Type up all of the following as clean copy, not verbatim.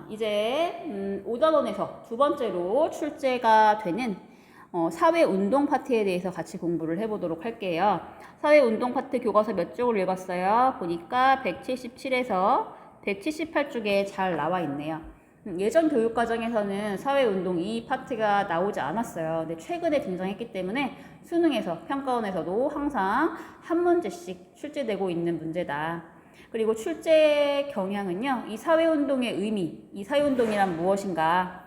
이제 5단원에서 두 번째로 출제가 되는 사회운동 파트에 대해서 같이 공부를 해보도록 할게요. 사회운동 파트 교과서 몇 쪽을 읽었어요? 보니까 177에서 178쪽에 잘 나와 있네요. 예전 교육과정에서는 사회운동 이 파트가 나오지 않았어요. 근데 최근에 등장했기 때문에 수능에서, 평가원에서도 항상 한 문제씩 출제되고 있는 문제다. 그리고 출제 경향은요, 이 사회운동의 의미, 이 사회운동이란 무엇인가,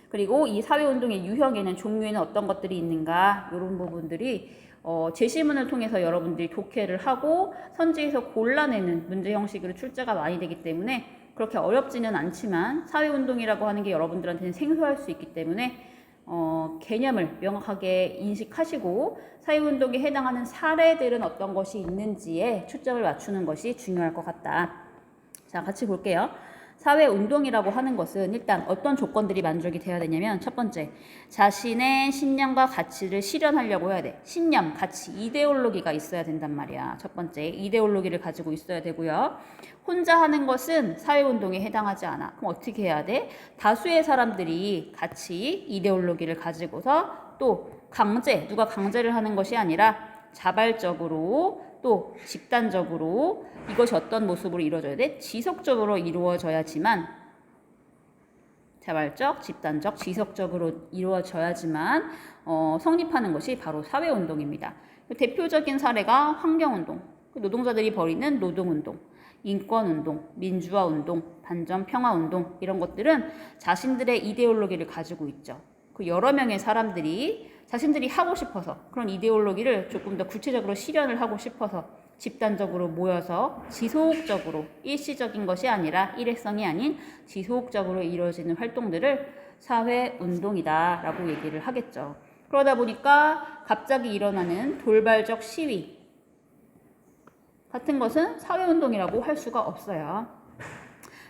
그리고 이 사회운동의 유형에는, 종류에는 어떤 것들이 있는가, 이런 부분들이 제시문을 통해서 여러분들이 독해를 하고 선지에서 골라내는 문제 형식으로 출제가 많이 되기 때문에 그렇게 어렵지는 않지만 사회운동이라고 하는 게 여러분들한테는 생소할 수 있기 때문에 개념을 명확하게 인식하시고 사회운동에 해당하는 사례들은 어떤 것이 있는지에 초점을 맞추는 것이 중요할 것 같다. 자, 같이 볼게요. 사회운동이라고 하는 것은 일단 어떤 조건들이 만족이 돼야 되냐면, 첫 번째, 자신의 신념과 가치를 실현하려고 해야 돼. 신념, 가치, 이데올로기가 있어야 된단 말이야. 첫 번째, 이데올로기를 가지고 있어야 되고요. 혼자 하는 것은 사회운동에 해당하지 않아. 그럼 어떻게 해야 돼? 다수의 사람들이 같이 이데올로기를 가지고서 또 누가 강제를 하는 것이 아니라 자발적으로 또 집단적으로 이것이 어떤 모습으로 이루어져야 돼? 지속적으로 이루어져야지만, 자발적, 집단적, 지속적으로 이루어져야지만 성립하는 것이 바로 사회운동입니다. 대표적인 사례가 환경운동, 노동자들이 벌이는 노동운동, 인권운동, 민주화운동, 반전평화운동, 이런 것들은 자신들의 이데올로기를 가지고 있죠. 그 여러 명의 사람들이 자신들이 하고 싶어서, 그런 이데올로기를 조금 더 구체적으로 실현을 하고 싶어서 집단적으로 모여서 지속적으로, 일시적인 것이 아니라 일회성이 아닌 지속적으로 이루어지는 활동들을 사회운동이다 라고 얘기를 하겠죠. 그러다 보니까 갑자기 일어나는 돌발적 시위 같은 것은 사회운동이라고 할 수가 없어요.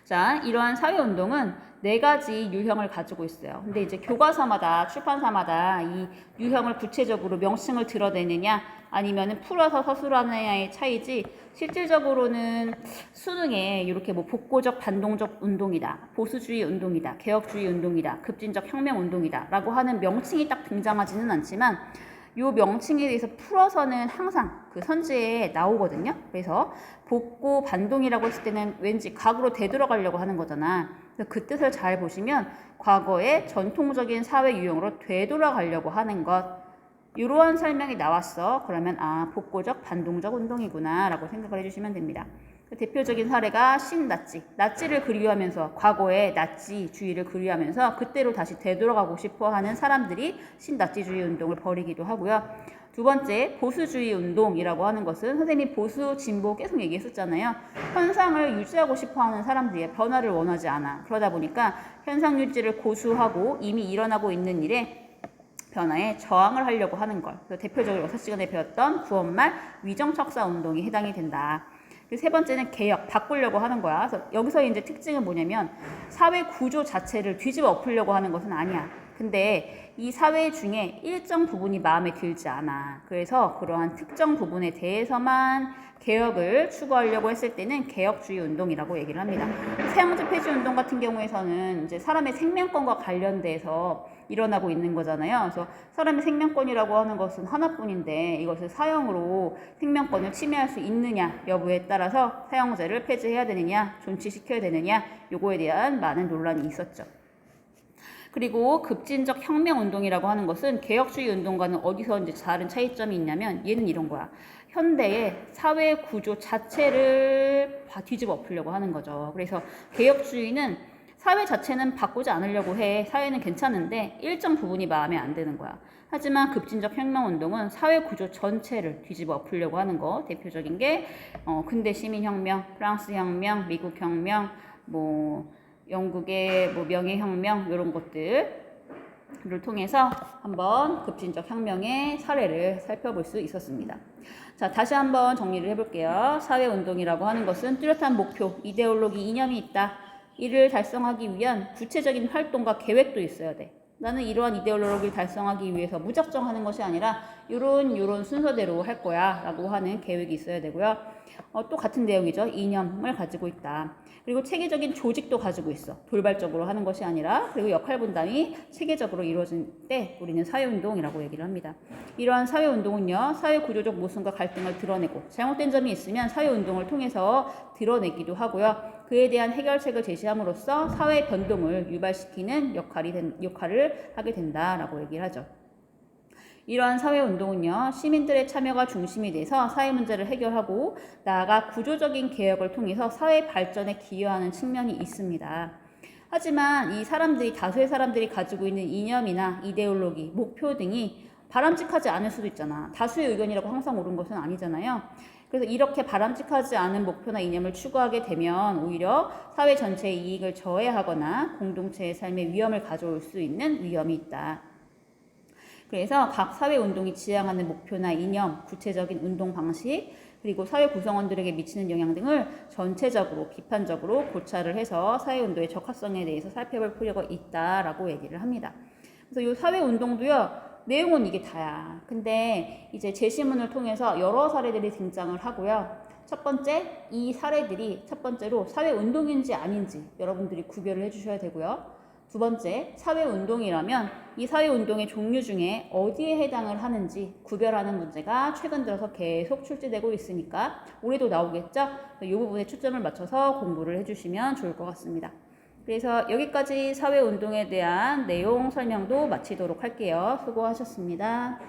자, 이러한 사회운동은 4가지 유형을 가지고 있어요. 근데 이제 교과서마다, 출판사마다 이 유형을 구체적으로 명칭을 드러내느냐 아니면은 풀어서 서술하느냐의 차이지, 실질적으로는 수능에 이렇게 뭐 복고적 반동적 운동이다, 보수주의 운동이다, 개혁주의 운동이다, 급진적 혁명 운동이다 라고 하는 명칭이 딱 등장하지는 않지만 이 명칭에 대해서 풀어서는 항상 그 선지에 나오거든요. 그래서 복고 반동이라고 했을 때는 왠지 과거로 되돌아가려고 하는 거잖아. 그래서 그 뜻을 잘 보시면 과거의 전통적인 사회 유형으로 되돌아가려고 하는 것, 이러한 설명이 나왔어. 그러면 복고적 반동적 운동이구나 라고 생각을 해주시면 됩니다. 대표적인 사례가 신나치, 나치를 그리워하면서, 과거의 나치주의를 그리워하면서 그때로 다시 되돌아가고 싶어하는 사람들이 신나치주의 운동을 벌이기도 하고요. 두 번째, 보수주의 운동이라고 하는 것은 선생님이 보수, 진보 계속 얘기했었잖아요. 현상을 유지하고 싶어하는 사람들이 변화를 원하지 않아. 그러다 보니까 현상 유지를 고수하고 이미 일어나고 있는 일에 변화에 저항을 하려고 하는 걸. 그래서 대표적으로 6시간에 배웠던 구원말 위정척사 운동이 해당이 된다. 세 번째는 개혁, 바꾸려고 하는 거야. 그래서 여기서 이제 특징은 뭐냐면 사회 구조 자체를 뒤집어 엎으려고 하는 것은 아니야. 근데 이 사회 중에 일정 부분이 마음에 들지 않아. 그래서 그러한 특정 부분에 대해서만 개혁을 추구하려고 했을 때는 개혁주의 운동이라고 얘기를 합니다. 사형제 폐지 운동 같은 경우에서는 이제 사람의 생명권과 관련돼서 일어나고 있는 거잖아요. 그래서 사람의 생명권이라고 하는 것은 하나뿐인데 이것을 사형으로 생명권을 침해할 수 있느냐 여부에 따라서 사형제를 폐지해야 되느냐, 존치시켜야 되느냐, 요거에 대한 많은 논란이 있었죠. 그리고 급진적 혁명 운동이라고 하는 것은 개혁주의 운동과는 어디서 이제 다른 차이점이 있냐면, 얘는 이런 거야. 현대의 사회 구조 자체를 뒤집어 엎으려고 하는 거죠. 그래서 개혁주의는 사회 자체는 바꾸지 않으려고 해. 사회는 괜찮은데 일정 부분이 마음에 안 드는 거야. 하지만 급진적 혁명운동은 사회 구조 전체를 뒤집어 엎으려고 하는 거. 대표적인 게 근대 시민혁명, 프랑스 혁명, 미국 혁명, 영국의 명예혁명, 이런 것들을 통해서 한번 급진적 혁명의 사례를 살펴볼 수 있었습니다. 자, 다시 한번 정리를 해볼게요. 사회운동이라고 하는 것은 뚜렷한 목표, 이데올로기, 이념이 있다. 이를 달성하기 위한 구체적인 활동과 계획도 있어야 돼. 나는 이러한 이데올로기를 달성하기 위해서 무작정 하는 것이 아니라 요런 순서대로 할 거야 라고 하는 계획이 있어야 되고요. 또 같은 내용이죠. 이념을 가지고 있다. 그리고 체계적인 조직도 가지고 있어. 돌발적으로 하는 것이 아니라. 그리고 역할 분담이 체계적으로 이루어질 때 우리는 사회운동이라고 얘기를 합니다. 이러한 사회운동은요, 사회 구조적 모순과 갈등을 드러내고 잘못된 점이 있으면 사회운동을 통해서 드러내기도 하고요. 그에 대한 해결책을 제시함으로써 사회 변동을 유발시키는 역할을 하게 된다라고 얘기를 하죠. 이러한 사회운동은요, 시민들의 참여가 중심이 돼서 사회 문제를 해결하고 나아가 구조적인 개혁을 통해서 사회 발전에 기여하는 측면이 있습니다. 하지만 이 사람들이, 다수의 사람들이 가지고 있는 이념이나 이데올로기, 목표 등이 바람직하지 않을 수도 있잖아. 다수의 의견이라고 항상 옳은 것은 아니잖아요. 그래서 이렇게 바람직하지 않은 목표나 이념을 추구하게 되면 오히려 사회 전체의 이익을 저해하거나 공동체의 삶에 위험을 가져올 수 있는 위험이 있다. 그래서 각 사회운동이 지향하는 목표나 이념, 구체적인 운동 방식, 그리고 사회 구성원들에게 미치는 영향 등을 전체적으로 비판적으로 고찰을 해서 사회운동의 적합성에 대해서 살펴볼 필요가 있다라고 얘기를 합니다. 그래서 이 사회운동도요, 내용은 이게 다야. 근데 이제 제시문을 통해서 여러 사례들이 등장을 하고요. 첫 번째, 이 사례들이 첫 번째로 사회운동인지 아닌지 여러분들이 구별을 해주셔야 되고요. 두 번째, 사회운동이라면 이 사회운동의 종류 중에 어디에 해당을 하는지 구별하는 문제가 최근 들어서 계속 출제되고 있으니까 올해도 나오겠죠? 이 부분에 초점을 맞춰서 공부를 해주시면 좋을 것 같습니다. 그래서 여기까지 사회운동에 대한 내용 설명도 마치도록 할게요. 수고하셨습니다.